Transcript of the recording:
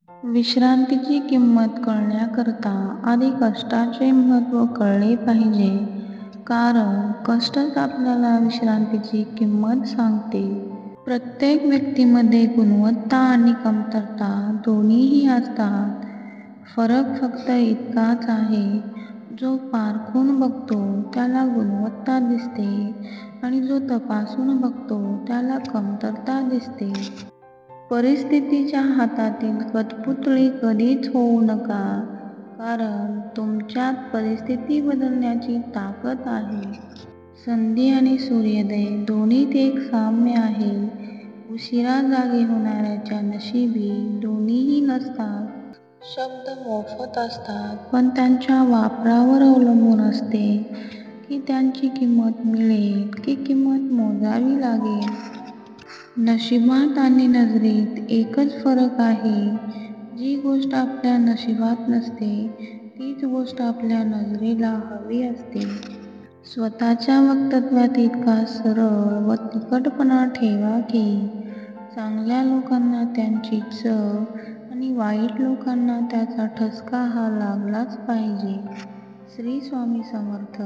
विश्रांतीची किंमत कळण्याकरता आधी कष्टाचे महत्त्व कळले पाहिजे. कारण कष्टच आपल्याला विश्रांतीची किंमत सांगते. प्रत्येक व्यक्तीमध्ये गुणवत्ता आणि कमतरता दोन्हीही असतात. फरक फक्त इतकाच आहे, जो पारखून बघतो त्याला गुणवत्ता दिसते आणि जो तपासून बघतो त्याला कमतरता दिसते. परिस्थितीच्या हातातील कठपुतळी कधीच होऊ नका, कारण तुमच्यात परिस्थिती बदलण्याची ताकद आहे. संधी आणि सूर्योदय दोन्हीत एक साम्य आहे. उशिरा जागे होणाऱ्याच्या नशिबी दोन्हीही नसतात. शब्द मोफत असतात, पण त्यांच्या वापरावर अवलंबून असते की त्यांची किंमत मिळेल की किंमत मोजावी लागेल. नशिबात आणि नजरेत एकच फरक आहे. जी गोष्ट आपल्या नशिबात नसते, तीच गोष्ट आपल्या नजरेला हवी असते. स्वतःच्या वक्तव्यात इतका सरळ व तिखटपणा ठेवा की चांगल्या लोकांना त्यांची चव आणि वाईट लोकांना त्याचा ठसका हा लागलाच पाहिजे. श्री स्वामी समर्थ.